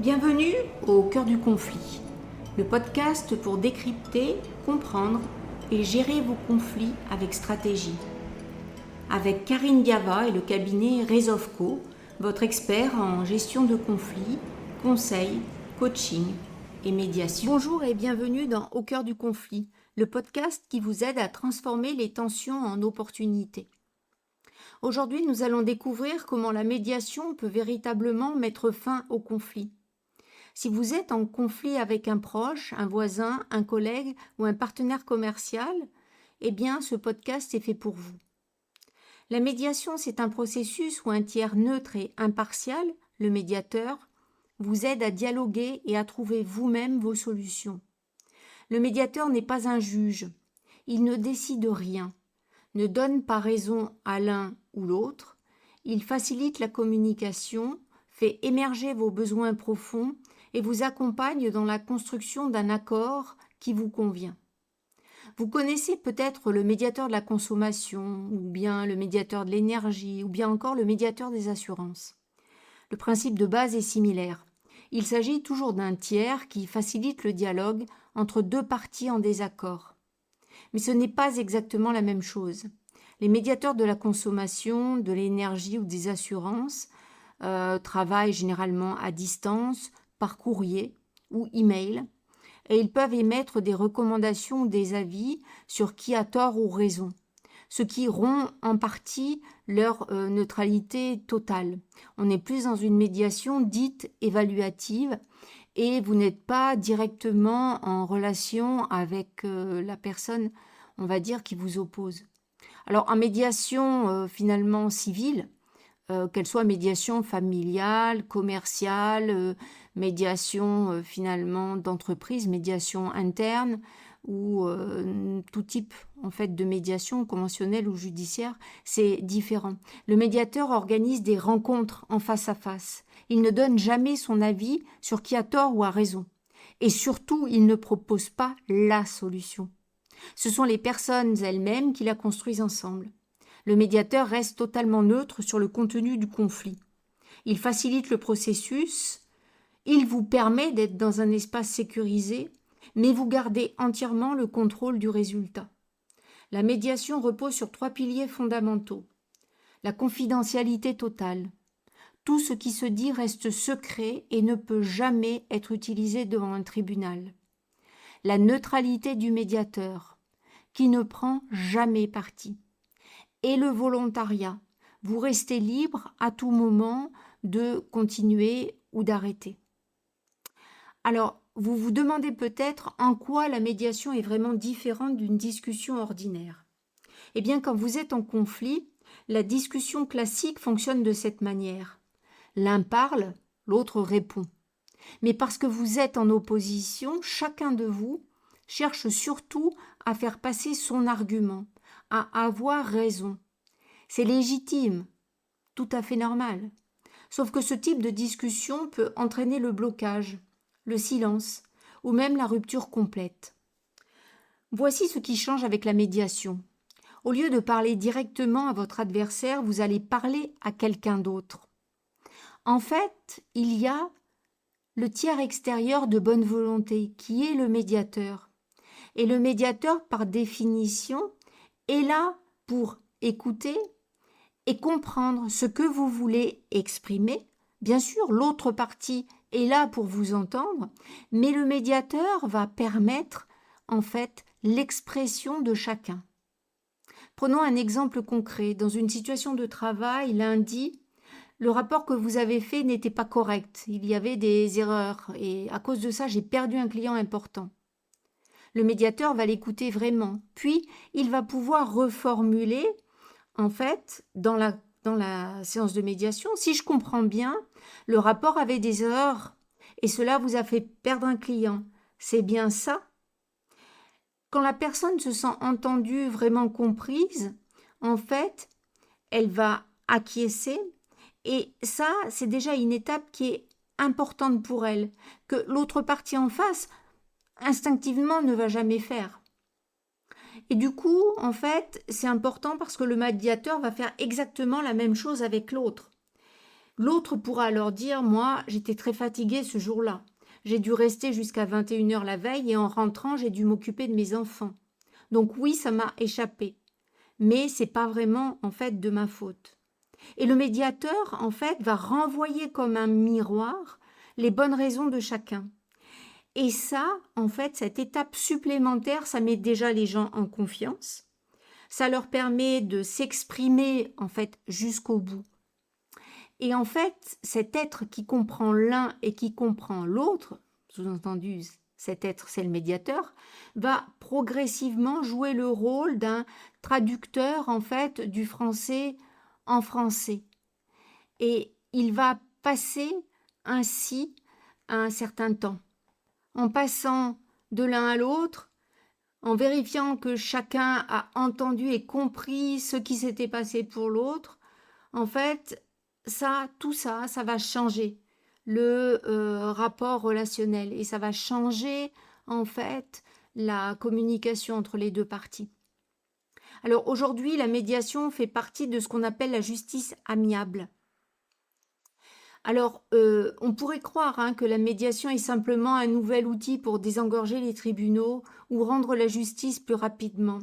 Bienvenue au cœur du conflit, le podcast pour décrypter, comprendre et gérer vos conflits avec stratégie. Avec Karine Gava et le cabinet Resolveco, votre expert en gestion de conflits, conseils, coaching et médiation. Bonjour et bienvenue dans Au cœur du conflit, le podcast qui vous aide à transformer les tensions en opportunités. Aujourd'hui, nous allons découvrir comment la médiation peut véritablement mettre fin au conflit. Si vous êtes en conflit avec un proche, un voisin, un collègue ou un partenaire commercial, eh bien, ce podcast est fait pour vous. La médiation, c'est un processus où un tiers neutre et impartial, le médiateur, vous aide à dialoguer et à trouver vous-même vos solutions. Le médiateur n'est pas un juge. Il ne décide rien, ne donne pas raison à l'un ou l'autre. Il facilite la communication, fait émerger vos besoins profonds et vous accompagne dans la construction d'un accord qui vous convient. Vous connaissez peut-être le médiateur de la consommation, ou bien le médiateur de l'énergie, ou bien encore le médiateur des assurances. Le principe de base est similaire. Il s'agit toujours d'un tiers qui facilite le dialogue entre deux parties en désaccord. Mais ce n'est pas exactement la même chose. Les médiateurs de la consommation, de l'énergie ou des assurances travaillent généralement à distance, par courrier ou email, et ils peuvent émettre des recommandations ou des avis sur qui a tort ou raison, ce qui rompt en partie leur neutralité totale. On est plus dans une médiation dite évaluative et vous n'êtes pas directement en relation avec la personne, on va dire, qui vous oppose. Alors en médiation finalement civile, qu'elle soit médiation familiale, commerciale, médiation finalement d'entreprise, médiation interne ou tout type en fait de médiation conventionnelle ou judiciaire, c'est différent. Le médiateur organise des rencontres en face à face. Il ne donne jamais son avis sur qui a tort ou a raison. Et surtout, il ne propose pas la solution. Ce sont les personnes elles-mêmes qui la construisent ensemble. Le médiateur reste totalement neutre sur le contenu du conflit. Il facilite le processus, il vous permet d'être dans un espace sécurisé, mais vous gardez entièrement le contrôle du résultat. La médiation repose sur 3 piliers fondamentaux. La confidentialité totale. Tout ce qui se dit reste secret et ne peut jamais être utilisé devant un tribunal. La neutralité du médiateur, qui ne prend jamais parti. Et le volontariat. Vous restez libre à tout moment de continuer ou d'arrêter. Alors, vous vous demandez peut-être en quoi la médiation est vraiment différente d'une discussion ordinaire. Eh bien, quand vous êtes en conflit, la discussion classique fonctionne de cette manière. L'un parle, l'autre répond. Mais parce que vous êtes en opposition, chacun de vous cherche surtout à faire passer son argument, à avoir raison. C'est légitime, tout à fait normal. Sauf que ce type de discussion peut entraîner le blocage, le silence ou même la rupture complète. Voici ce qui change avec la médiation. Au lieu de parler directement à votre adversaire, vous allez parler à quelqu'un d'autre. En fait, il y a le tiers extérieur de bonne volonté qui est le médiateur. Et le médiateur, par définition, est là pour écouter et comprendre ce que vous voulez exprimer. Bien sûr, l'autre partie est là pour vous entendre, mais le médiateur va permettre, en fait, l'expression de chacun. Prenons un exemple concret. Dans une situation de travail, lundi, le rapport que vous avez fait n'était pas correct. Il y avait des erreurs et à cause de ça, j'ai perdu un client important. Le médiateur va l'écouter vraiment. Puis, il va pouvoir reformuler, en fait, dans la séance de médiation, si je comprends bien, le rapport avait des erreurs et cela vous a fait perdre un client. C'est bien ça? Quand la personne se sent entendue, vraiment comprise, en fait, elle va acquiescer et ça, c'est déjà une étape qui est importante pour elle, que l'autre partie en face, instinctivement, ne va jamais faire. Et du coup, en fait, c'est important parce que le médiateur va faire exactement la même chose avec l'autre. L'autre pourra alors dire, moi, j'étais très fatiguée ce jour-là. J'ai dû rester jusqu'à 21 h la veille et en rentrant, j'ai dû m'occuper de mes enfants. Donc oui, ça m'a échappé. Mais c'est pas vraiment, en fait, de ma faute. Et le médiateur, en fait, va renvoyer comme un miroir les bonnes raisons de chacun. Et ça, en fait, cette étape supplémentaire, ça met déjà les gens en confiance. Ça leur permet de s'exprimer, en fait, jusqu'au bout. Et en fait, cet être qui comprend l'un et qui comprend l'autre, sous-entendu, cet être, c'est le médiateur, va progressivement jouer le rôle d'un traducteur, en fait, du français en français. Et il va passer ainsi un certain temps. En passant de l'un à l'autre, en vérifiant que chacun a entendu et compris ce qui s'était passé pour l'autre, en fait, tout ça, ça va changer le rapport relationnel et ça va changer, en fait, la communication entre les deux parties. Alors aujourd'hui, la médiation fait partie de ce qu'on appelle la justice amiable. Alors, on pourrait croire que la médiation est simplement un nouvel outil pour désengorger les tribunaux ou rendre la justice plus rapidement.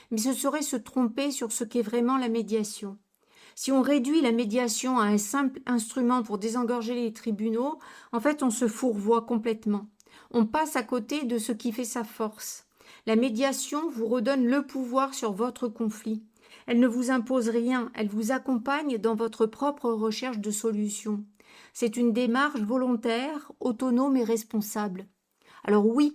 Mais ce serait se tromper sur ce qu'est vraiment la médiation. Si on réduit la médiation à un simple instrument pour désengorger les tribunaux, en fait, on se fourvoie complètement. On passe à côté de ce qui fait sa force. La médiation vous redonne le pouvoir sur votre conflit. Elle ne vous impose rien, elle vous accompagne dans votre propre recherche de solutions. C'est une démarche volontaire, autonome et responsable. Alors oui,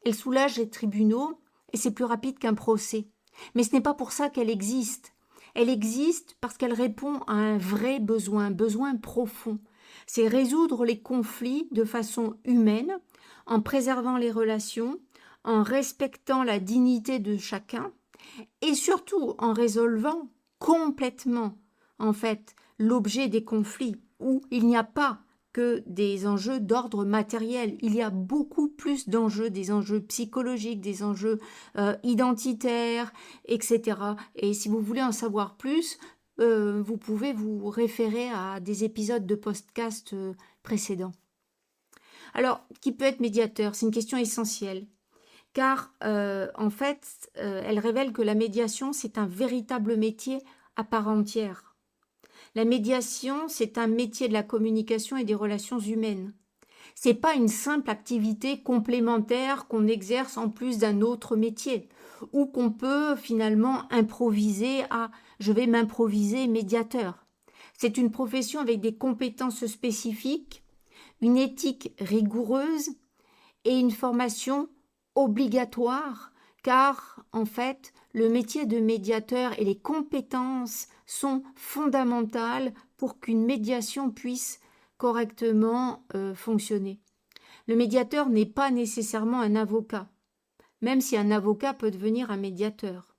elle soulage les tribunaux et c'est plus rapide qu'un procès. Mais ce n'est pas pour ça qu'elle existe. Elle existe parce qu'elle répond à un vrai besoin profond. C'est résoudre les conflits de façon humaine, en préservant les relations, en respectant la dignité de chacun et surtout en résolvant complètement, en fait, l'objet des conflits, où il n'y a pas que des enjeux d'ordre matériel. Il y a beaucoup plus d'enjeux, des enjeux psychologiques, des enjeux identitaires, etc. Et si vous voulez en savoir plus, vous pouvez vous référer à des épisodes de podcast précédents. Alors, qui peut être médiateur? C'est une question essentielle. Car, en fait, elle révèle que la médiation, c'est un véritable métier à part entière. La médiation, c'est un métier de la communication et des relations humaines. C'est pas une simple activité complémentaire qu'on exerce en plus d'un autre métier, ou qu'on peut finalement improviser je vais m'improviser médiateur. C'est une profession avec des compétences spécifiques, une éthique rigoureuse et une formation obligatoire, car en fait, le métier de médiateur et les compétences sont fondamentales pour qu'une médiation puisse correctement fonctionner. Le médiateur n'est pas nécessairement un avocat, même si un avocat peut devenir un médiateur.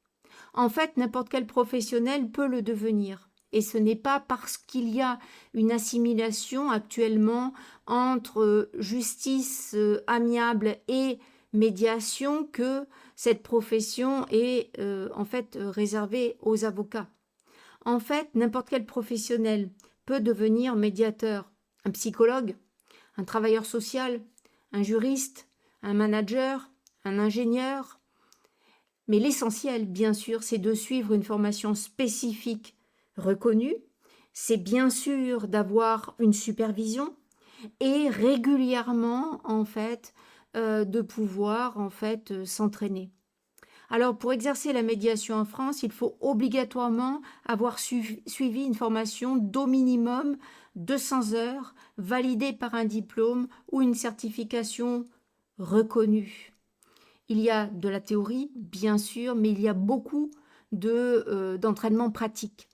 En fait, n'importe quel professionnel peut le devenir. Et ce n'est pas parce qu'il y a une assimilation actuellement entre justice amiable et médiation que cette profession est en fait réservée aux avocats. En fait, n'importe quel professionnel peut devenir médiateur. Un psychologue, un travailleur social, un juriste, un manager, un ingénieur. Mais l'essentiel, bien sûr, c'est de suivre une formation spécifique reconnue. C'est bien sûr d'avoir une supervision et régulièrement, en fait, de pouvoir, en fait, s'entraîner. Alors, pour exercer la médiation en France, il faut obligatoirement avoir suivi une formation d'au minimum 200 heures, validée par un diplôme ou une certification reconnue. Il y a de la théorie, bien sûr, mais il y a beaucoup d'entraînement pratique.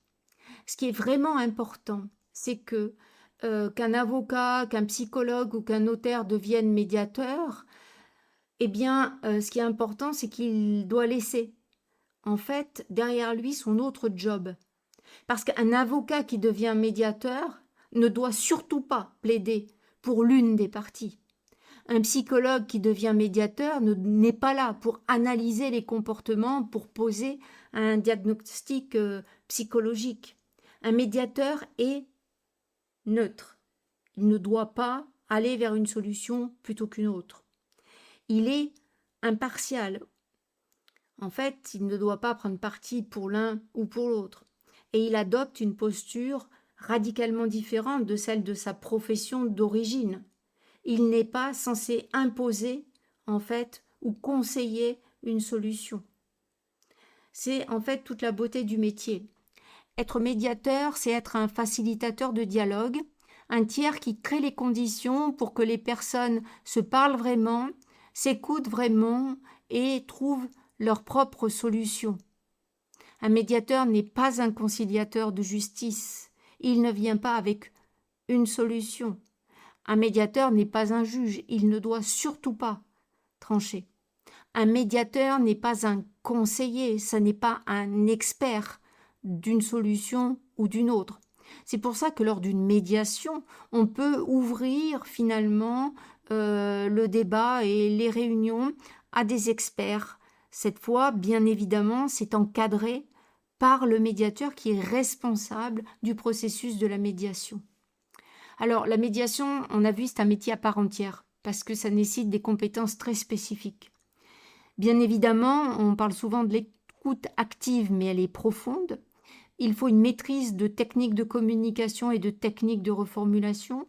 Ce qui est vraiment important, c'est que qu'un avocat, qu'un psychologue ou qu'un notaire devienne médiateur, eh bien, ce qui est important, c'est qu'il doit laisser, en fait, derrière lui son autre job. Parce qu'un avocat qui devient médiateur ne doit surtout pas plaider pour l'une des parties. Un psychologue qui devient médiateur n'est pas là pour analyser les comportements, pour poser un diagnostic psychologique. Un médiateur est neutre. Il ne doit pas aller vers une solution plutôt qu'une autre. Il est impartial. En fait, il ne doit pas prendre parti pour l'un ou pour l'autre. Et il adopte une posture radicalement différente de celle de sa profession d'origine. Il n'est pas censé imposer, en fait, ou conseiller une solution. C'est en fait toute la beauté du métier. Être médiateur, c'est être un facilitateur de dialogue, un tiers qui crée les conditions pour que les personnes se parlent vraiment, s'écoutent vraiment et trouvent leur propre solution. Un médiateur n'est pas un conciliateur de justice. Il ne vient pas avec une solution. Un médiateur n'est pas un juge. Il ne doit surtout pas trancher. Un médiateur n'est pas un conseiller. Ça n'est pas un expert d'une solution ou d'une autre. C'est pour ça que lors d'une médiation, on peut ouvrir finalement le débat et les réunions à des experts. Cette fois, bien évidemment, c'est encadré par le médiateur qui est responsable du processus de la médiation. Alors, la médiation, on a vu, c'est un métier à part entière parce que ça nécessite des compétences très spécifiques. Bien évidemment, on parle souvent de l'écoute active, mais elle est profonde. Il faut une maîtrise de techniques de communication et de techniques de reformulation.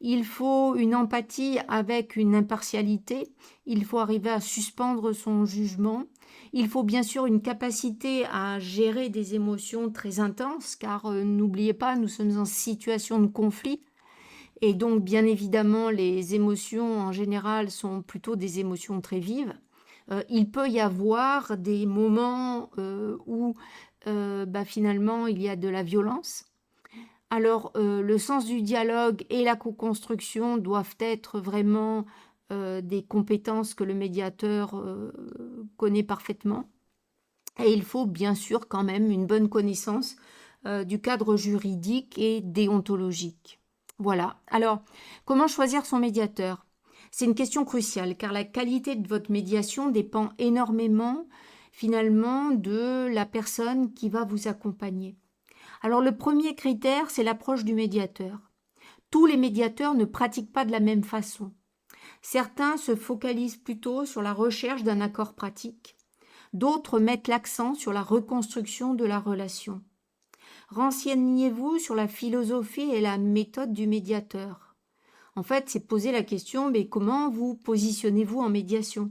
Il faut une empathie avec une impartialité. Il faut arriver à suspendre son jugement. Il faut bien sûr une capacité à gérer des émotions très intenses, car n'oubliez pas, nous sommes en situation de conflit. Et donc, bien évidemment, les émotions en général sont plutôt des émotions très vives. Il peut y avoir des moments où finalement il y a de la violence. Alors le sens du dialogue et la co-construction doivent être vraiment des compétences que le médiateur connaît parfaitement. Et il faut bien sûr quand même une bonne connaissance du cadre juridique et déontologique. Voilà. Alors, comment choisir son médiateur ? C'est une question cruciale car la qualité de votre médiation dépend énormément finalement de la personne qui va vous accompagner. Alors le premier critère, c'est l'approche du médiateur. Tous les médiateurs ne pratiquent pas de la même façon. Certains se focalisent plutôt sur la recherche d'un accord pratique. D'autres mettent l'accent sur la reconstruction de la relation. Renseignez-vous sur la philosophie et la méthode du médiateur. En fait, c'est poser la question, mais comment vous positionnez-vous en médiation ?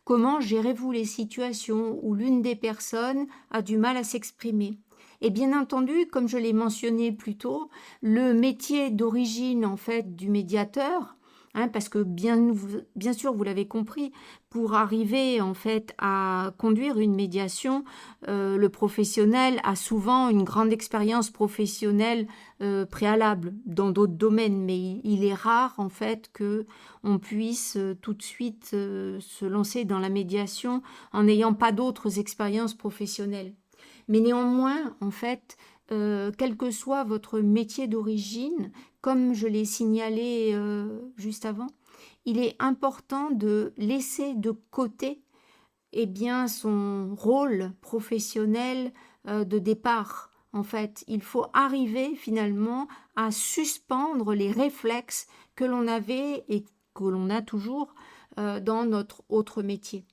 Comment gérez-vous les situations où l'une des personnes a du mal à s'exprimer ? Et bien entendu, comme je l'ai mentionné plus tôt, le métier d'origine en fait du médiateur, parce que bien sûr, vous l'avez compris, pour arriver en fait à conduire une médiation, le professionnel a souvent une grande expérience professionnelle préalable dans d'autres domaines, mais il est rare en fait que on puisse tout de suite se lancer dans la médiation en n'ayant pas d'autres expériences professionnelles. Mais néanmoins, en fait, quel que soit votre métier d'origine, comme je l'ai signalé juste avant, il est important de laisser de côté son rôle professionnel de départ. En fait, il faut arriver finalement à suspendre les réflexes que l'on avait et que l'on a toujours dans notre autre métier.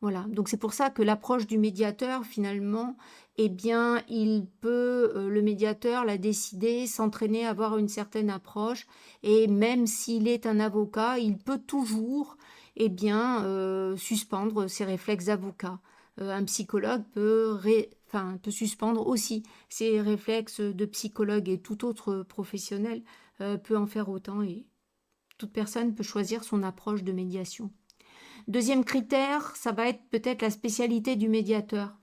Voilà, donc c'est pour ça que l'approche du médiateur, finalement, le médiateur l'a décidé, s'entraîner à avoir une certaine approche, et même s'il est un avocat, il peut toujours, suspendre ses réflexes d'avocat. Un psychologue peut suspendre aussi ses réflexes de psychologue, et tout autre professionnel peut en faire autant, et toute personne peut choisir son approche de médiation. Deuxième critère, ça va être peut-être la spécialité du médiateur.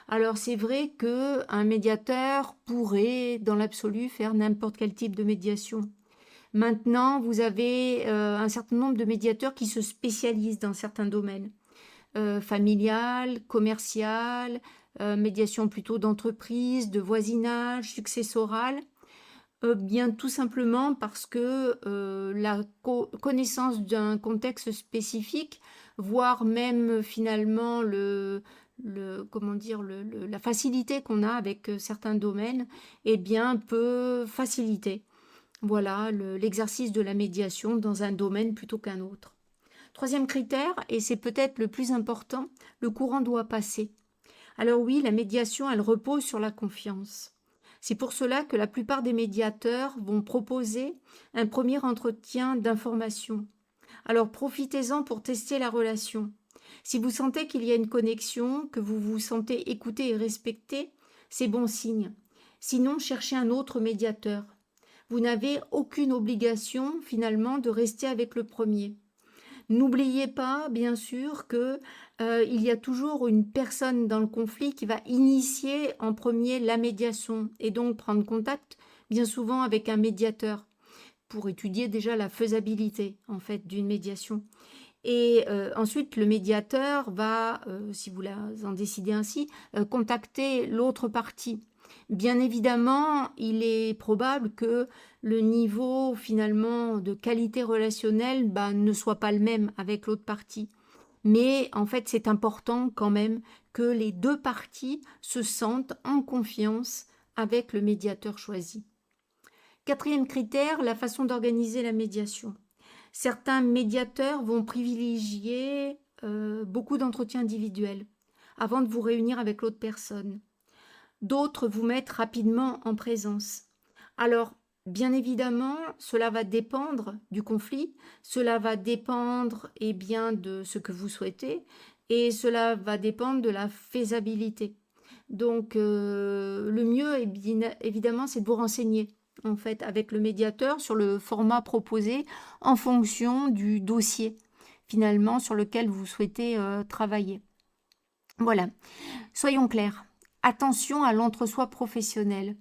Alors c'est vrai qu'un médiateur pourrait, dans l'absolu, faire n'importe quel type de médiation. Maintenant, vous avez un certain nombre de médiateurs qui se spécialisent dans certains domaines. Familial, commercial, médiation plutôt d'entreprise, de voisinage, successoral. Bien tout simplement parce que la connaissance d'un contexte spécifique, voire même finalement la facilité qu'on a avec certains domaines, peut faciliter Voilà l'exercice de la médiation dans un domaine plutôt qu'un autre. Troisième critère, et c'est peut-être le plus important, le courant doit passer. Alors oui, la médiation, elle repose sur la confiance. C'est pour cela que la plupart des médiateurs vont proposer un premier entretien d'information. Alors profitez-en pour tester la relation. Si vous sentez qu'il y a une connexion, que vous vous sentez écouté et respecté, c'est bon signe. Sinon, cherchez un autre médiateur. Vous n'avez aucune obligation finalement de rester avec le premier. N'oubliez pas, bien sûr, que il y a toujours une personne dans le conflit qui va initier en premier la médiation et donc prendre contact bien souvent avec un médiateur pour étudier déjà la faisabilité en fait d'une médiation. Et ensuite, le médiateur va, si vous en décidez ainsi, contacter l'autre partie. Bien évidemment, il est probable que le niveau finalement de qualité relationnelle ne soit pas le même avec l'autre partie. Mais en fait, c'est important quand même que les deux parties se sentent en confiance avec le médiateur choisi. Quatrième critère, la façon d'organiser la médiation. Certains médiateurs vont privilégier beaucoup d'entretiens individuels avant de vous réunir avec l'autre personne. D'autres vous mettent rapidement en présence. Alors, bien évidemment, cela va dépendre du conflit, cela va dépendre de ce que vous souhaitez et cela va dépendre de la faisabilité. Donc, le mieux, évidemment, c'est de vous renseigner en fait avec le médiateur sur le format proposé en fonction du dossier finalement sur lequel vous souhaitez travailler. Voilà, soyons clairs. Attention à l'entre-soi professionnel.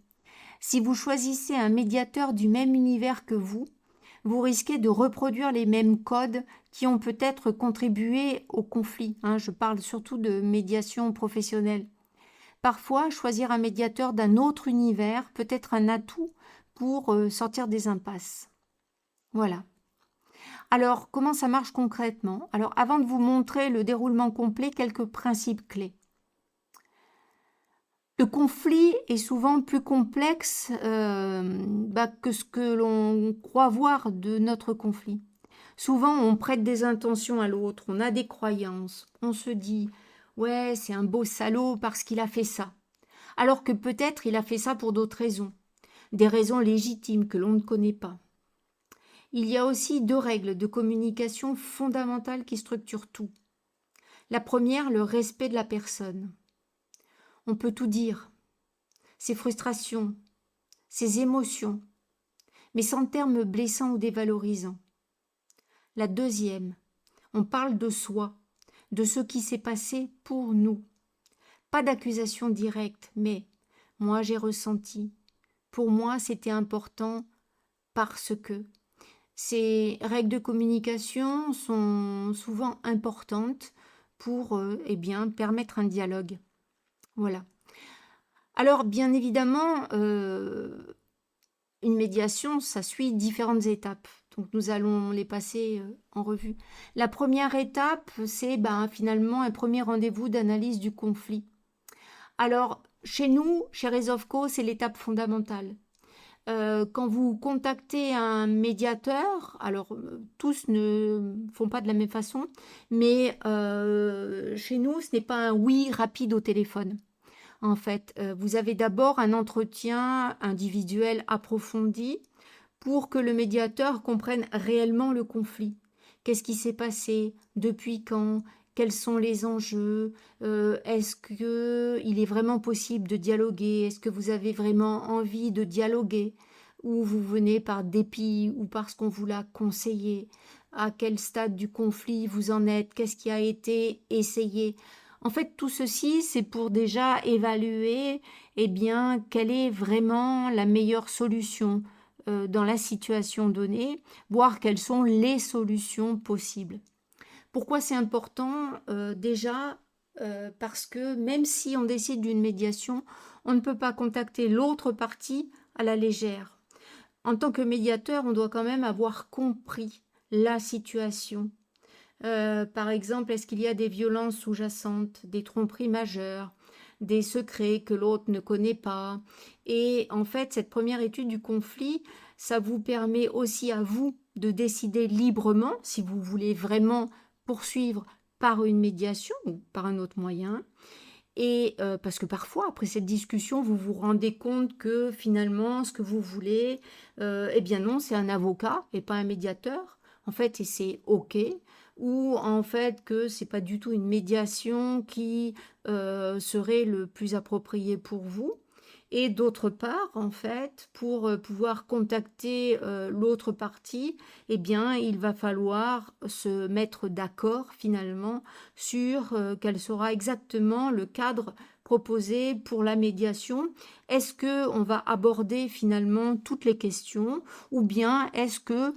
Si vous choisissez un médiateur du même univers que vous risquez de reproduire les mêmes codes qui ont peut-être contribué au conflit. Je parle surtout de médiation professionnelle. Parfois, choisir un médiateur d'un autre univers peut être un atout pour sortir des impasses. Voilà. Alors, comment ça marche concrètement? Alors, avant de vous montrer le déroulement complet, quelques principes clés. Le conflit est souvent plus complexe que ce que l'on croit voir de notre conflit. Souvent, on prête des intentions à l'autre, on a des croyances, on se dit « ouais, c'est un beau salaud parce qu'il a fait ça ». Alors que peut-être il a fait ça pour d'autres raisons, des raisons légitimes que l'on ne connaît pas. Il y a aussi 2 règles de communication fondamentales qui structurent tout. La première, le respect de la personne. On peut tout dire, ses frustrations, ses émotions, mais sans termes blessants ou dévalorisants. La deuxième, on parle de soi, de ce qui s'est passé pour nous. Pas d'accusation directe, mais moi j'ai ressenti. Pour moi, c'était important parce que. Ces règles de communication sont souvent importantes pour permettre un dialogue. Voilà. Alors, bien évidemment, une médiation, ça suit différentes étapes. Donc, nous allons les passer en revue. La première étape, c'est finalement un premier rendez-vous d'analyse du conflit. Alors, chez nous, chez Rezovco, c'est l'étape fondamentale. Quand vous contactez un médiateur, alors tous ne font pas de la même façon, mais chez nous, ce n'est pas un oui rapide au téléphone. En fait, vous avez d'abord un entretien individuel approfondi pour que le médiateur comprenne réellement le conflit. Qu'est-ce qui s'est passé? Depuis quand? Quels sont les enjeux? Est-ce qu'il est vraiment possible de dialoguer? Est-ce que vous avez vraiment envie de dialoguer? Ou vous venez par dépit ou parce qu'on vous l'a conseillé? À quel stade du conflit vous en êtes? Qu'est-ce qui a été essayé? En fait, tout ceci, c'est pour déjà évaluer quelle est vraiment la meilleure solution dans la situation donnée, voir quelles sont les solutions possibles. Pourquoi c'est important? Déjà, parce que même si on décide d'une médiation, on ne peut pas contacter l'autre partie à la légère. En tant que médiateur, on doit quand même avoir compris la situation. Par exemple, est-ce qu'il y a des violences sous-jacentes, des tromperies majeures, des secrets que l'autre ne connaît pas. Et en fait, cette première étude du conflit, ça vous permet aussi à vous de décider librement si vous voulez vraiment poursuivre par une médiation ou par un autre moyen. Et parce que parfois, après cette discussion, vous vous rendez compte que finalement, ce que vous voulez, eh bien non, c'est un avocat et pas un médiateur, en fait, et c'est OK. Ou en fait que c'est pas du tout une médiation qui serait le plus approprié pour vous. Et d'autre part, en fait, pour pouvoir contacter l'autre partie, eh bien, il va falloir se mettre d'accord finalement sur quel sera exactement le cadre proposé pour la médiation. Est-ce que on va aborder finalement toutes les questions ou bien est-ce que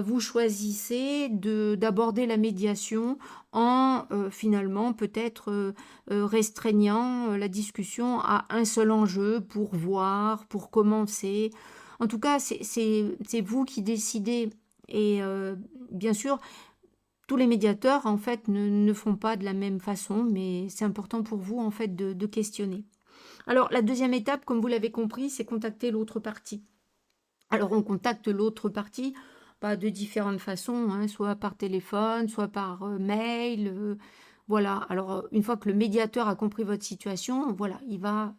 vous choisissez d'aborder la médiation en finalement peut-être restreignant la discussion à un seul enjeu pour voir, pour commencer. En tout cas, c'est vous qui décidez. Et bien sûr, tous les médiateurs, en fait, ne font pas de la même façon, mais c'est important pour vous, en fait, de questionner. Alors, la deuxième étape, comme vous l'avez compris, c'est contacter l'autre partie. Alors, on contacte l'autre partie pas de différentes façons, hein, soit par téléphone, soit par mail. Voilà. Alors, une fois que le médiateur a compris votre situation, voilà, il va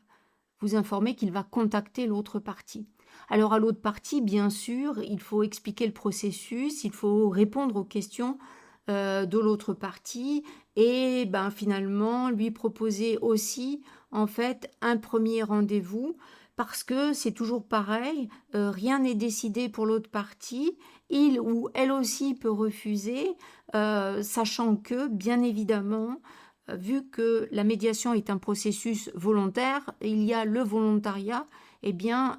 vous informer qu'il va contacter l'autre partie. Alors, à l'autre partie, bien sûr, il faut expliquer le processus, il faut répondre aux questions de l'autre partie et ben, finalement lui proposer aussi en fait un premier rendez-vous parce que c'est toujours pareil, rien n'est décidé pour l'autre partie, il ou elle aussi peut refuser, sachant que bien évidemment, vu que la médiation est un processus volontaire, il y a le volontariat eh bien,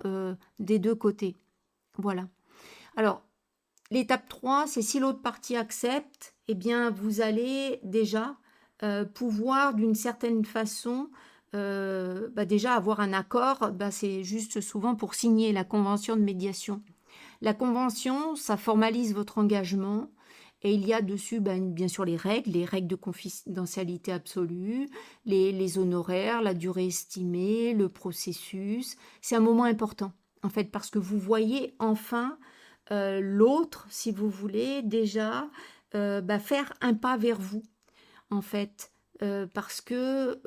des deux côtés. Voilà. Alors, l'étape 3, c'est si l'autre partie accepte, eh bien, vous allez déjà pouvoir d'une certaine façon déjà avoir un accord. C'est juste souvent pour signer la convention de médiation. La convention, ça formalise votre engagement et il y a dessus bien sûr les règles de confidentialité absolue, les honoraires, la durée estimée, le processus. C'est un moment important en fait parce que vous voyez enfin l'autre, si vous voulez, déjà faire un pas vers vous, en fait. Parce que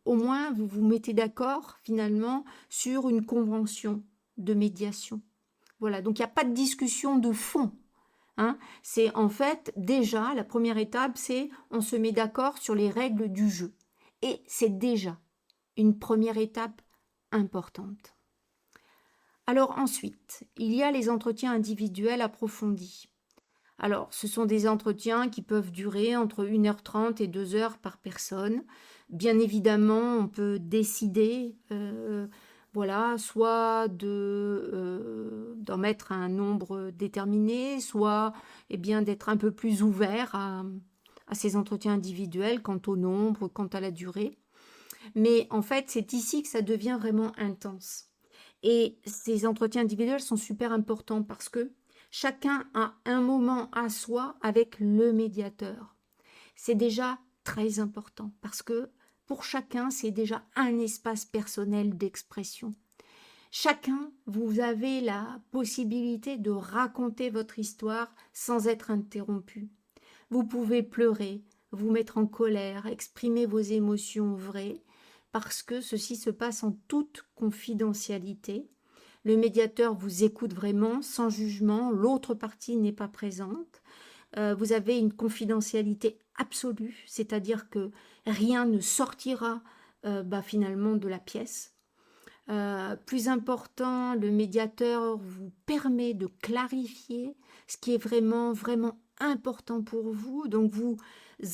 au moins vous vous mettez d'accord finalement sur une convention de médiation. Voilà, donc il n'y a pas de discussion de fond. Hein. C'est en fait déjà la première étape, c'est on se met d'accord sur les règles du jeu. Et c'est déjà une première étape importante. Alors ensuite, il y a les entretiens individuels approfondis. Alors, ce sont des entretiens qui peuvent durer entre 1h30 et 2 heures par personne. Bien évidemment, on peut décider, voilà, soit d'en mettre un nombre déterminé, soit d'être un peu plus ouvert à ces entretiens individuels quant au nombre, quant à la durée. Mais en fait, c'est ici que ça devient vraiment intense. Et ces entretiens individuels sont super importants parce que chacun a un moment à soi avec le médiateur. C'est déjà très important parce que pour chacun, c'est déjà un espace personnel d'expression. Chacun, vous avez la possibilité de raconter votre histoire sans être interrompu. Vous pouvez pleurer, vous mettre en colère, exprimer vos émotions vraies, parce que ceci se passe en toute confidentialité. Le médiateur vous écoute vraiment, sans jugement, l'autre partie n'est pas présente. Vous avez une confidentialité absolue, c'est-à-dire que rien ne sortira finalement de la pièce. Plus important, le médiateur vous permet de clarifier ce qui est vraiment, vraiment important pour vous. Donc vous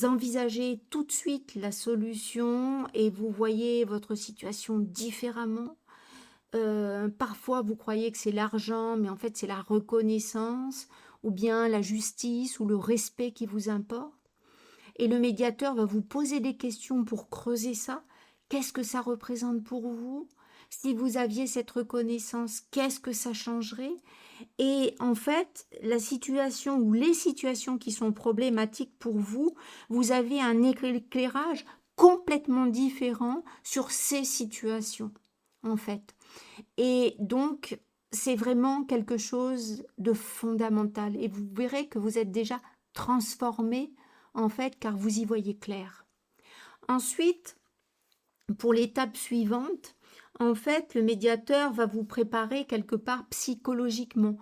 envisagez tout de suite la solution et vous voyez votre situation différemment. Parfois, vous croyez que c'est l'argent, mais en fait, c'est la reconnaissance ou bien la justice ou le respect qui vous importe. Et le médiateur va vous poser des questions pour creuser ça. Qu'est-ce que ça représente pour vous? Si vous aviez cette reconnaissance, qu'est-ce que ça changerait? Et en fait, la situation ou les situations qui sont problématiques pour vous, vous avez un éclairage complètement différent sur ces situations, en fait. Et donc, c'est vraiment quelque chose de fondamental. Et vous verrez que vous êtes déjà transformé, en fait, car vous y voyez clair. Ensuite, pour l'étape suivante, en fait, le médiateur va vous préparer quelque part psychologiquement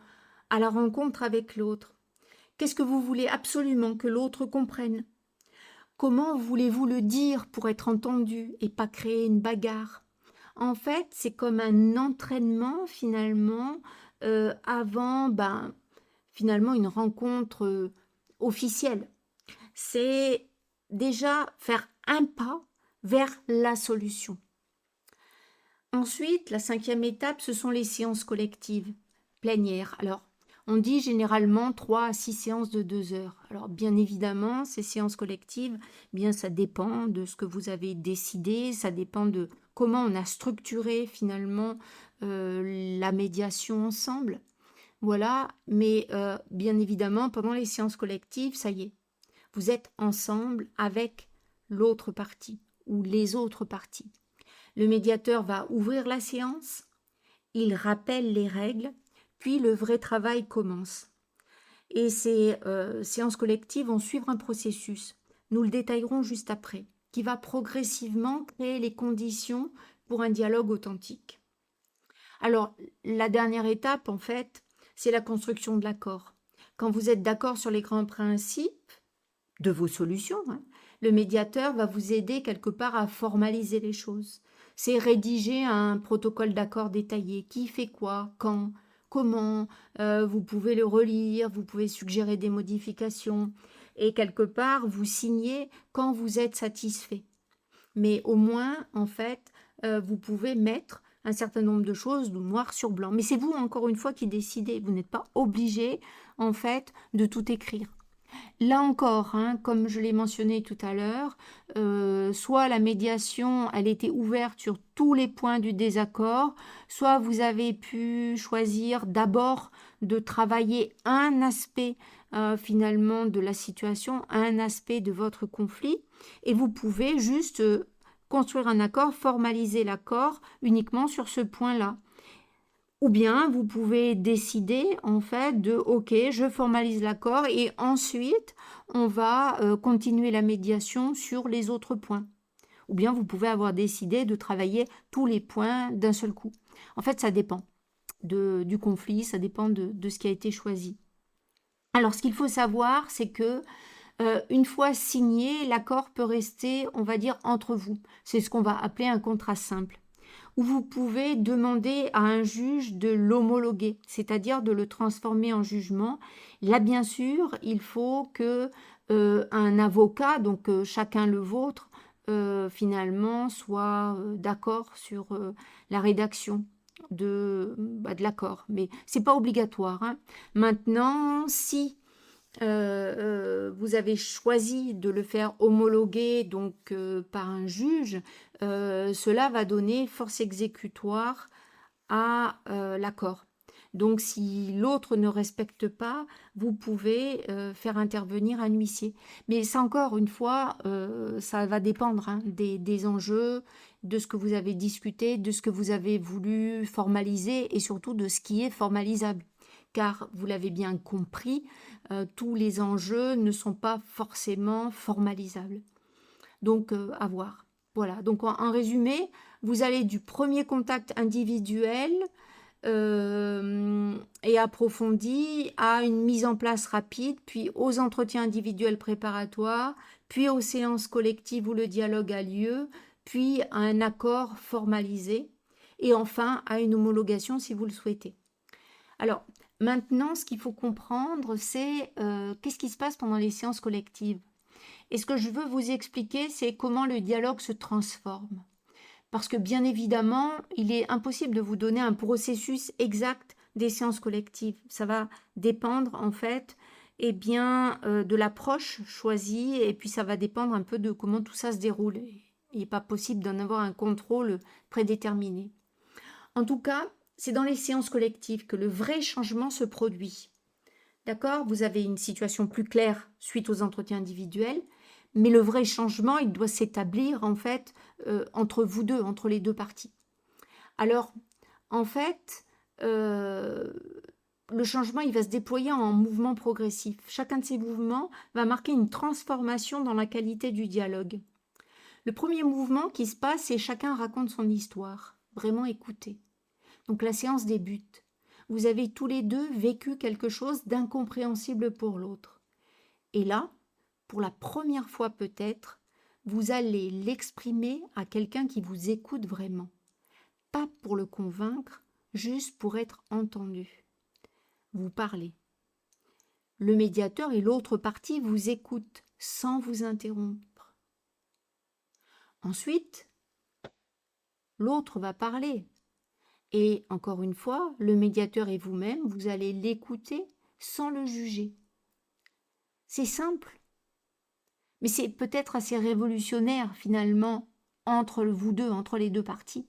à la rencontre avec l'autre. Qu'est-ce que vous voulez absolument que l'autre comprenne? Comment voulez-vous le dire pour être entendu et pas créer une bagarre? En fait, c'est comme un entraînement finalement avant finalement une rencontre officielle. C'est déjà faire un pas vers la solution. Ensuite, la 5e étape, ce sont les séances collectives plénières. Alors, on dit généralement 3 à 6 séances de 2 heures. Alors, bien évidemment, ces séances collectives, bien, ça dépend de ce que vous avez décidé, ça dépend de comment on a structuré finalement la médiation ensemble. Voilà, mais bien évidemment, pendant les séances collectives, ça y est, vous êtes ensemble avec l'autre partie ou les autres parties. Le médiateur va ouvrir la séance, il rappelle les règles, puis le vrai travail commence. Et ces séances collectives vont suivre un processus, nous le détaillerons juste après, qui va progressivement créer les conditions pour un dialogue authentique. Alors, la dernière étape, en fait, c'est la construction de l'accord. Quand vous êtes d'accord sur les grands principes de vos solutions, le médiateur va vous aider quelque part à formaliser les choses. C'est rédiger un protocole d'accord détaillé. Qui fait quoi, quand, comment. Vous pouvez le relire, vous pouvez suggérer des modifications. Et quelque part, vous signez quand vous êtes satisfait. Mais au moins, en fait, vous pouvez mettre un certain nombre de choses noir sur blanc. Mais c'est vous, encore une fois, qui décidez. Vous n'êtes pas obligé, en fait, de tout écrire. Là encore, comme je l'ai mentionné tout à l'heure, soit la médiation, elle était ouverte sur tous les points du désaccord, soit vous avez pu choisir d'abord de travailler un aspect finalement de la situation, un aspect de votre conflit, et vous pouvez juste construire un accord, formaliser l'accord uniquement sur ce point-là. Ou bien vous pouvez décider en fait de OK, je formalise l'accord et ensuite on va continuer la médiation sur les autres points. Ou bien vous pouvez avoir décidé de travailler tous les points d'un seul coup. En fait, ça dépend du conflit, ça dépend de ce qui a été choisi. Alors, ce qu'il faut savoir, c'est que une fois signé, l'accord peut rester, on va dire, entre vous. C'est ce qu'on va appeler un contrat simple, où vous pouvez demander à un juge de l'homologuer, c'est-à-dire de le transformer en jugement. Là, bien sûr, il faut que un avocat, donc chacun le vôtre, finalement, soit d'accord sur la rédaction de l'accord. Mais c'est pas obligatoire. Maintenant, si vous avez choisi de le faire homologuer donc par un juge, cela va donner force exécutoire à l'accord. Donc si l'autre ne respecte pas, vous pouvez faire intervenir un huissier. Mais ça encore une fois, ça va dépendre des enjeux, de ce que vous avez discuté, de ce que vous avez voulu formaliser et surtout de ce qui est formalisable. Car vous l'avez bien compris, tous les enjeux ne sont pas forcément formalisables. Donc, à voir. Voilà, donc en résumé, vous allez du premier contact individuel et approfondi à une mise en place rapide, puis aux entretiens individuels préparatoires, puis aux séances collectives où le dialogue a lieu, puis à un accord formalisé, et enfin à une homologation si vous le souhaitez. Alors, maintenant, ce qu'il faut comprendre, c'est qu'est-ce qui se passe pendant les séances collectives. Et ce que je veux vous expliquer, c'est comment le dialogue se transforme. Parce que bien évidemment, il est impossible de vous donner un processus exact des séances collectives. Ça va dépendre en fait de l'approche choisie et puis ça va dépendre un peu de comment tout ça se déroule. Il n'est pas possible d'en avoir un contrôle prédéterminé. En tout cas, c'est dans les séances collectives que le vrai changement se produit. D'accord ? Vous avez une situation plus claire suite aux entretiens individuels, Mais le vrai changement, il doit s'établir en fait entre vous deux, entre les deux parties. Alors, en fait, le changement, il va se déployer en mouvements progressifs. Chacun de ces mouvements va marquer une transformation dans la qualité du dialogue. Le premier mouvement qui se passe, c'est chacun raconte son histoire. Vraiment écouter. Donc la séance débute. Vous avez tous les deux vécu quelque chose d'incompréhensible pour l'autre. Et là, pour la première fois peut-être, vous allez l'exprimer à quelqu'un qui vous écoute vraiment. Pas pour le convaincre, juste pour être entendu. Vous parlez. Le médiateur et l'autre partie vous écoutent sans vous interrompre. Ensuite, l'autre va parler. Et encore une fois, le médiateur et vous-même, vous allez l'écouter sans le juger. C'est simple, mais c'est peut-être assez révolutionnaire finalement entre vous deux, entre les deux parties.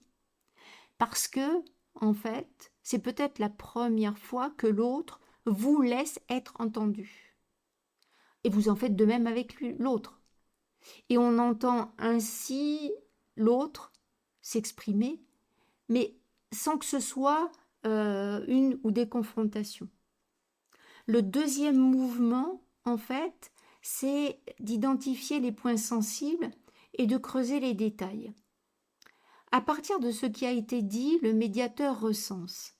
Parce que, en fait, c'est peut-être la première fois que l'autre vous laisse être entendu. Et vous en faites de même avec l'autre. Et on entend ainsi l'autre s'exprimer, mais sans que ce soit une ou des confrontations. Le deuxième mouvement, en fait, c'est d'identifier les points sensibles et de creuser les détails. À partir de ce qui a été dit, le médiateur recense.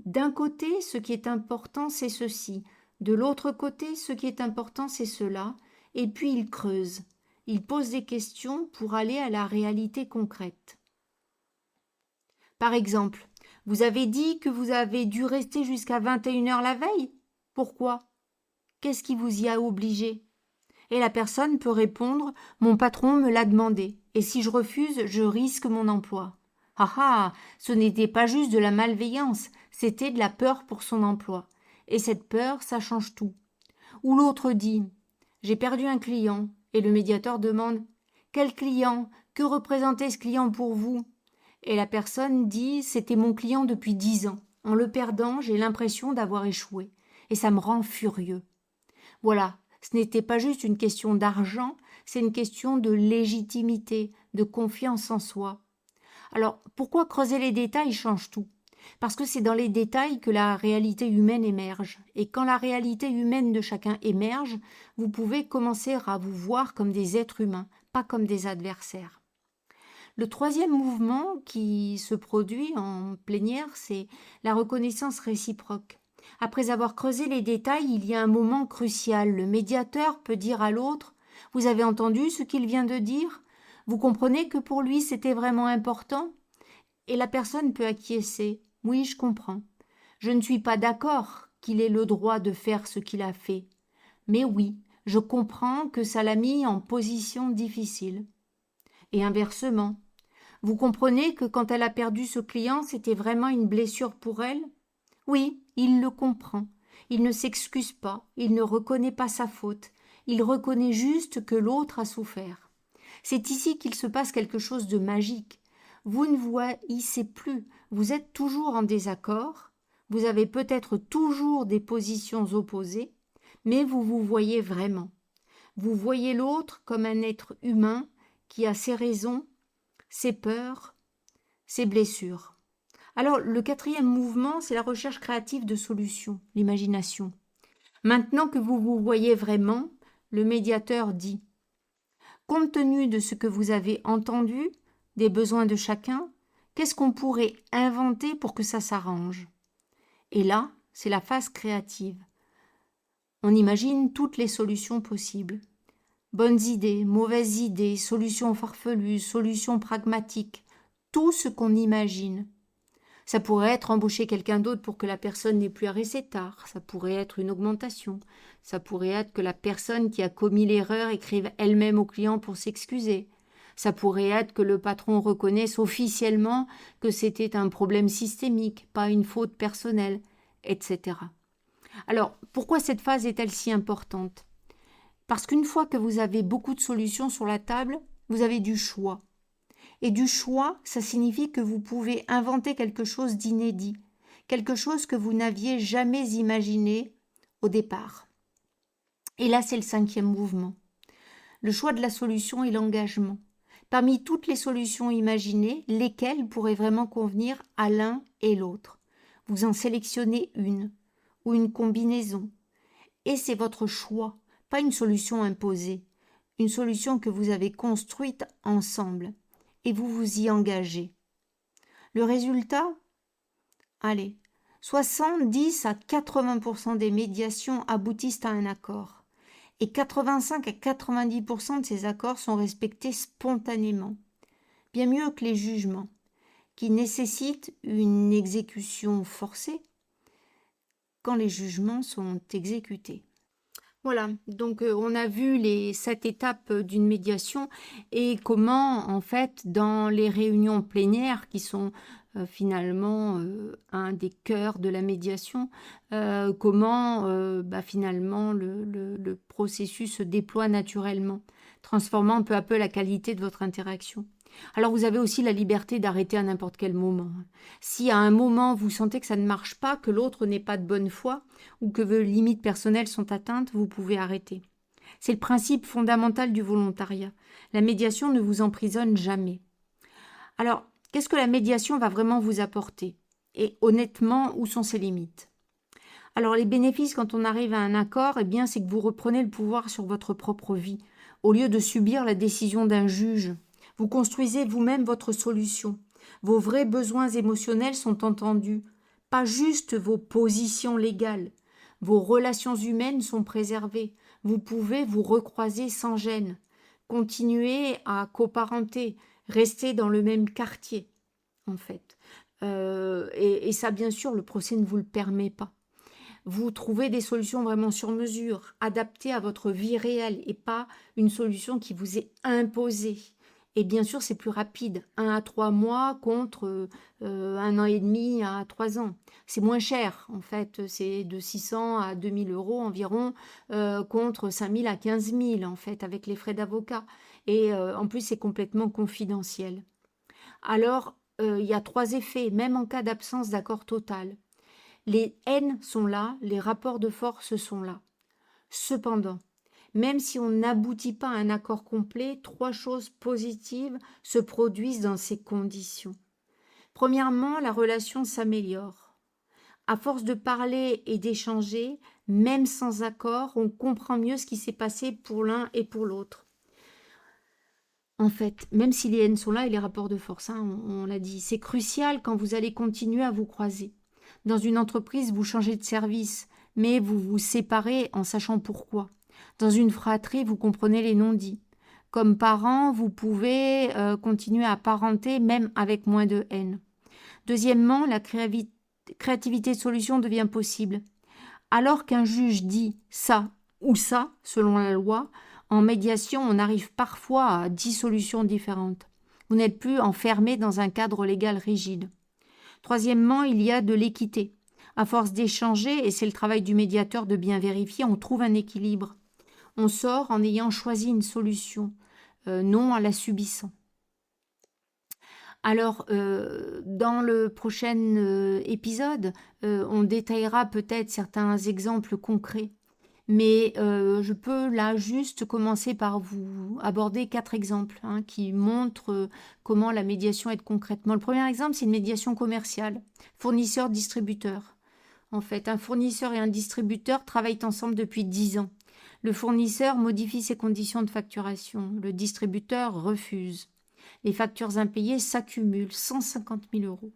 D'un côté, ce qui est important, c'est ceci. De l'autre côté, ce qui est important, c'est cela. Et puis il creuse. Il pose des questions pour aller à la réalité concrète. Par exemple, vous avez dit que vous avez dû rester jusqu'à 21h la veille. Pourquoi? Qu'est-ce qui vous y a obligé? Et la personne peut répondre « Mon patron me l'a demandé, et si je refuse, je risque mon emploi. » Ah ah, ce n'était pas juste de la malveillance, c'était de la peur pour son emploi. Et cette peur, ça change tout. Ou l'autre dit « J'ai perdu un client », et le médiateur demande « Quel client? Que représentait ce client pour vous ?» Et la personne dit « C'était mon client depuis 10 ans. En le perdant, j'ai l'impression d'avoir échoué. Et ça me rend furieux. » Voilà, ce n'était pas juste une question d'argent, c'est une question de légitimité, de confiance en soi. Alors, pourquoi creuser les détails change tout? Parce que c'est dans les détails que la réalité humaine émerge. Et quand la réalité humaine de chacun émerge, vous pouvez commencer à vous voir comme des êtres humains, pas comme des adversaires. Le troisième mouvement qui se produit en plénière, c'est la reconnaissance réciproque. Après avoir creusé les détails, il y a un moment crucial. Le médiateur peut dire à l'autre « Vous avez entendu ce qu'il vient de dire? Vous comprenez que pour lui c'était vraiment important ?» Et la personne peut acquiescer « Oui, je comprends. Je ne suis pas d'accord qu'il ait le droit de faire ce qu'il a fait. Mais oui, je comprends que ça l'a mis en position difficile. » Et inversement, vous comprenez que quand elle a perdu ce client, c'était vraiment une blessure pour elle? Oui, il le comprend. Il ne s'excuse pas, il ne reconnaît pas sa faute, il reconnaît juste que l'autre a souffert. C'est ici qu'il se passe quelque chose de magique. Vous ne vous haïssez plus, vous êtes toujours en désaccord, vous avez peut-être toujours des positions opposées, mais vous vous voyez vraiment. Vous voyez l'autre comme un être humain qui a ses raisons, ses peurs, ses blessures. Alors, le quatrième mouvement, c'est la recherche créative de solutions, l'imagination. Maintenant que vous vous voyez vraiment, le médiateur dit « Compte tenu de ce que vous avez entendu, des besoins de chacun, qu'est-ce qu'on pourrait inventer pour que ça s'arrange ?» Et là, c'est la phase créative. On imagine toutes les solutions possibles. Bonnes idées, mauvaises idées, solutions farfelues, solutions pragmatiques, tout ce qu'on imagine. Ça pourrait être embaucher quelqu'un d'autre pour que la personne n'ait plus à rester tard. Ça pourrait être une augmentation. Ça pourrait être que la personne qui a commis l'erreur écrive elle-même au client pour s'excuser. Ça pourrait être que le patron reconnaisse officiellement que c'était un problème systémique, pas une faute personnelle, etc. Alors, pourquoi cette phase est-elle si importante? Parce qu'une fois que vous avez beaucoup de solutions sur la table, vous avez du choix. Et du choix, ça signifie que vous pouvez inventer quelque chose d'inédit, quelque chose que vous n'aviez jamais imaginé au départ. Et là, c'est le cinquième mouvement. le choix de la solution et l'engagement. Parmi toutes les solutions imaginées, lesquelles pourraient vraiment convenir à l'un et l'autre? Vous en sélectionnez une ou une combinaison. Et c'est votre choix, pas une solution imposée, une solution que vous avez construite ensemble. Et vous vous y engagez. Le résultat? Allez, 70 à 80% des médiations aboutissent à un accord. Et 85 à 90% de ces accords sont respectés spontanément. Bien mieux que les jugements, qui nécessitent une exécution forcée quand les jugements sont exécutés. Voilà, donc on a vu les 7 étapes d'une médiation et comment, en fait, dans les réunions plénières qui sont finalement un des cœurs de la médiation, comment finalement le processus se déploie naturellement, transformant peu à peu la qualité de votre interaction. Alors vous avez aussi la liberté d'arrêter à n'importe quel moment. Si à un moment vous sentez que ça ne marche pas, que l'autre n'est pas de bonne foi ou que vos limites personnelles sont atteintes, vous pouvez arrêter. C'est le principe fondamental du volontariat. La médiation ne vous emprisonne jamais. Alors, qu'est-ce que la médiation va vraiment vous apporter? Et honnêtement, où sont ses limites? Alors, les bénéfices quand on arrive à un accord, eh bien, c'est que vous reprenez le pouvoir sur votre propre vie. Au lieu de subir la décision d'un juge, vous construisez vous-même votre solution. Vos vrais besoins émotionnels sont entendus, pas juste vos positions légales. Vos relations humaines sont préservées. Vous pouvez vous recroiser sans gêne, continuer à coparenter, rester dans le même quartier, en fait. Et ça, bien sûr, le procès ne vous le permet pas. Vous trouvez des solutions vraiment sur mesure, adaptées à votre vie réelle et pas une solution qui vous est imposée. Et bien sûr, c'est plus rapide, 1 à 3 mois contre 1 an et demi à 3 ans. C'est moins cher, en fait, c'est de 600 à 2000 euros environ, contre 5000 à 15 000, en fait, avec les frais d'avocat. Et en plus, c'est complètement confidentiel. Alors, il y a 3 effets, même en cas d'absence d'accord total. Les haines sont là, les rapports de force sont là. Cependant, même si on n'aboutit pas à un accord complet, 3 choses positives se produisent dans ces conditions. Premièrement, la relation s'améliore. À force de parler et d'échanger, même sans accord, on comprend mieux ce qui s'est passé pour l'un et pour l'autre. En fait, même si les haines sont là et les rapports de force, on l'a dit, c'est crucial quand vous allez continuer à vous croiser. Dans une entreprise, vous changez de service, mais vous vous séparez en sachant pourquoi. Dans une fratrie, vous comprenez les non-dits. Comme parents, vous pouvez continuer à parenter même avec moins de haine. Deuxièmement, la créativité de solution devient possible. Alors qu'un juge dit ça ou ça, selon la loi, en médiation, on arrive parfois à 10 solutions différentes. Vous n'êtes plus enfermé dans un cadre légal rigide. Troisièmement, il y a de l'équité. À force d'échanger, et c'est le travail du médiateur de bien vérifier, on trouve un équilibre. On sort en ayant choisi une solution, non en la subissant. Alors, dans le prochain épisode, on détaillera peut-être certains exemples concrets. Mais je peux là juste commencer par vous aborder 4 exemples qui montrent comment la médiation aide concrètement. Le premier exemple, c'est une médiation commerciale, fournisseur-distributeur. En fait, un fournisseur et un distributeur travaillent ensemble depuis 10 ans. Le fournisseur modifie ses conditions de facturation. Le distributeur refuse. Les factures impayées s'accumulent, 150 000 euros.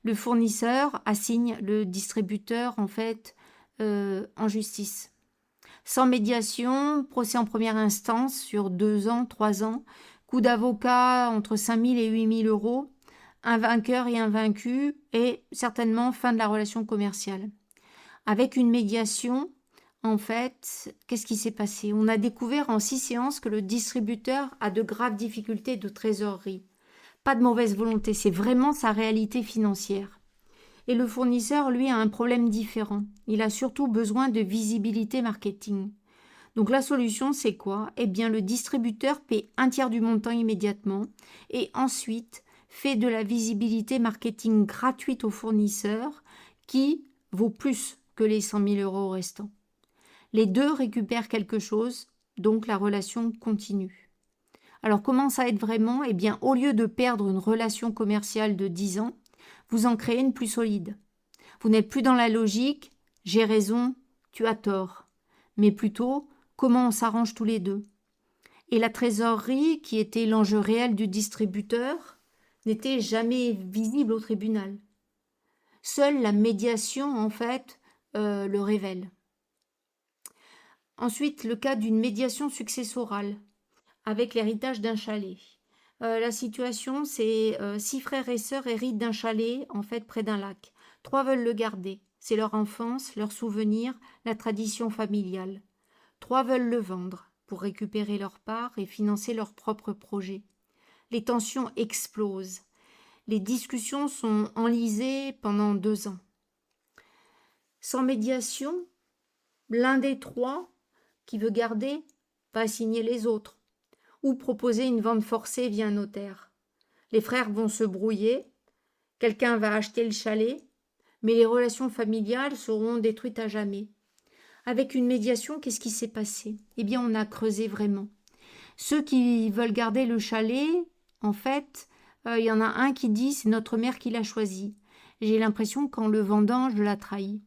Le fournisseur assigne le distributeur en fait en justice. Sans médiation, procès en première instance sur 2 ans, 3 ans, coût d'avocat entre 5 000 et 8 000 euros, un vainqueur et un vaincu, et certainement fin de la relation commerciale. Avec une médiation, en fait, qu'est-ce qui s'est passé? On a découvert en 6 séances que le distributeur a de graves difficultés de trésorerie. Pas de mauvaise volonté, c'est vraiment sa réalité financière. Et le fournisseur, lui, a un problème différent. Il a surtout besoin de visibilité marketing. Donc la solution, c'est quoi? Eh bien, le distributeur paie 1/3 du montant immédiatement et ensuite fait de la visibilité marketing gratuite au fournisseur qui vaut plus que les 100 000 euros restants. Les deux récupèrent quelque chose donc la relation continue. Alors comment ça aide vraiment ? Eh bien, au lieu de perdre une relation commerciale de 10 ans, vous en créez une plus solide. Vous n'êtes plus dans la logique « j'ai raison, tu as tort », mais plutôt « comment on s'arrange tous les deux ». Et la trésorerie, qui était l'enjeu réel du distributeur, n'était jamais visible au tribunal. Seule la médiation, en fait, le révèle. Ensuite, le cas d'une médiation successorale, avec l'héritage d'un chalet. La situation, c'est 6 frères et sœurs héritent d'un chalet, en fait, près d'un lac. 3 veulent le garder. C'est leur enfance, leurs souvenirs, la tradition familiale. 3 veulent le vendre pour récupérer leur part et financer leurs propres projets. Les tensions explosent. Les discussions sont enlisées pendant 2 ans. Sans médiation, l'un des 3 qui veut garder va signer les autres ou proposer une vente forcée via un notaire. Les frères vont se brouiller, quelqu'un va acheter le chalet, mais les relations familiales seront détruites à jamais. Avec une médiation, qu'est-ce qui s'est passé ? Eh bien, on a creusé vraiment. Ceux qui veulent garder le chalet, en fait, il y en a un qui dit « c'est notre mère qui l'a choisi. J'ai l'impression qu'en le vendant, je la trahis. »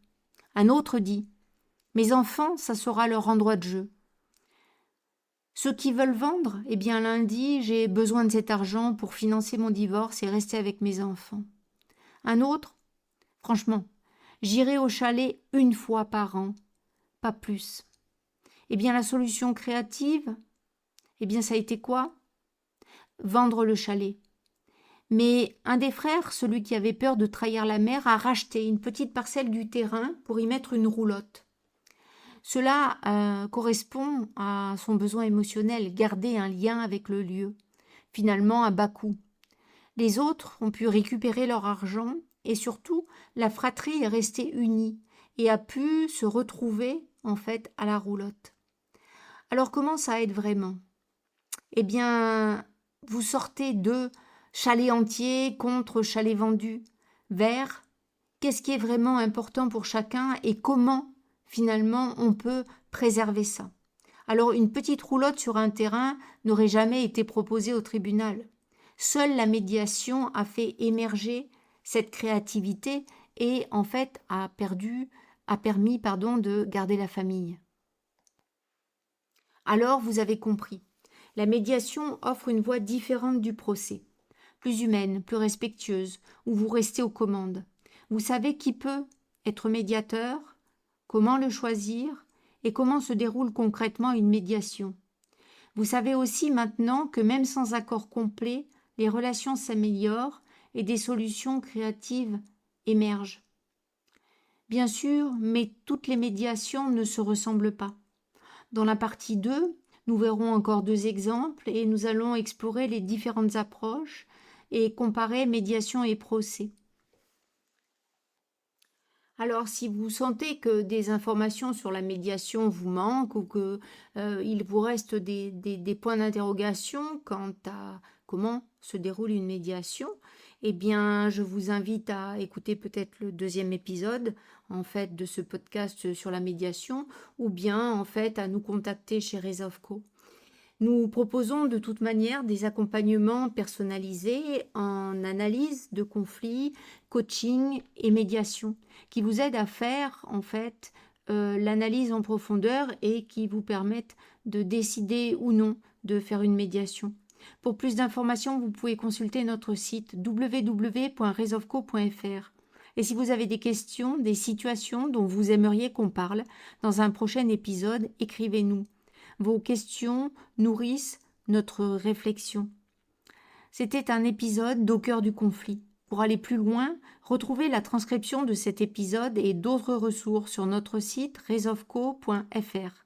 Un autre dit « mes enfants, ça sera leur endroit de jeu. » Ceux qui veulent vendre, eh bien l'un dit « j'ai besoin de cet argent pour financer mon divorce et rester avec mes enfants. » Un autre « franchement, j'irai au chalet 1 fois par an, pas plus. » Eh bien la solution créative, eh bien ça a été quoi ? Vendre le chalet. Mais un des frères, celui qui avait peur de trahir la mère, a racheté une petite parcelle du terrain pour y mettre une roulotte. Cela correspond à son besoin émotionnel, garder un lien avec le lieu, finalement à bas coût. Les autres ont pu récupérer leur argent et surtout la fratrie est restée unie et a pu se retrouver en fait à la roulotte. Alors comment ça aide vraiment ? Eh bien, vous sortez de chalet entier contre chalet vendu vers qu'est-ce qui est vraiment important pour chacun et comment finalement on peut préserver ça. Alors une petite roulotte sur un terrain n'aurait jamais été proposée au tribunal. Seule la médiation a fait émerger cette créativité et en fait a permis de garder la famille. Alors vous avez compris, la médiation offre une voie différente du procès, plus humaine, plus respectueuse, où vous restez aux commandes. Vous savez qui peut être médiateur, comment le choisir et comment se déroule concrètement une médiation. Vous savez aussi maintenant que même sans accord complet, les relations s'améliorent et des solutions créatives émergent. Bien sûr, mais toutes les médiations ne se ressemblent pas. Dans la partie 2, nous verrons encore 2 exemples et nous allons explorer les différentes approches et comparer médiation et procès. Alors, si vous sentez que des informations sur la médiation vous manquent ou qu'il vous reste des points d'interrogation quant à comment se déroule une médiation, eh bien, je vous invite à écouter peut-être le 2e épisode en fait de ce podcast sur la médiation ou bien en fait à nous contacter chez Resolve.co. Nous proposons de toute manière des accompagnements personnalisés en analyse de conflits, coaching et médiation qui vous aident à faire en fait l'analyse en profondeur et qui vous permettent de décider ou non de faire une médiation. Pour plus d'informations, vous pouvez consulter notre site www.resolve.co.fr. Et si vous avez des questions, des situations dont vous aimeriez qu'on parle dans un prochain épisode, écrivez-nous. Vos questions nourrissent notre réflexion. C'était un épisode d'Au cœur du conflit. Pour aller plus loin, retrouvez la transcription de cet épisode et d'autres ressources sur notre site resolve.co.fr.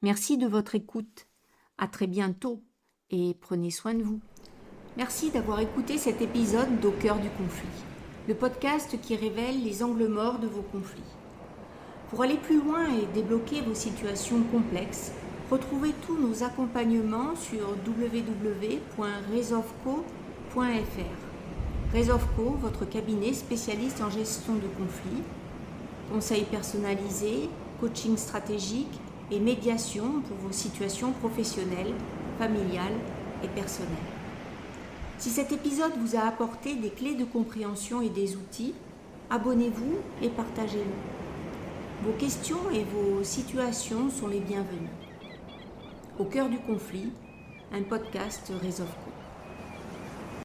Merci de votre écoute. À très bientôt et prenez soin de vous. Merci d'avoir écouté cet épisode d'Au cœur du conflit, le podcast qui révèle les angles morts de vos conflits. Pour aller plus loin et débloquer vos situations complexes, retrouvez tous nos accompagnements sur www.resolve.co.fr. Resolve.co, votre cabinet spécialiste en gestion de conflits, conseils personnalisés, coaching stratégique et médiation pour vos situations professionnelles, familiales et personnelles. Si cet épisode vous a apporté des clés de compréhension et des outils, abonnez-vous et partagez-le. Vos questions et vos situations sont les bienvenues. Au cœur du conflit, un podcast Résolve Co.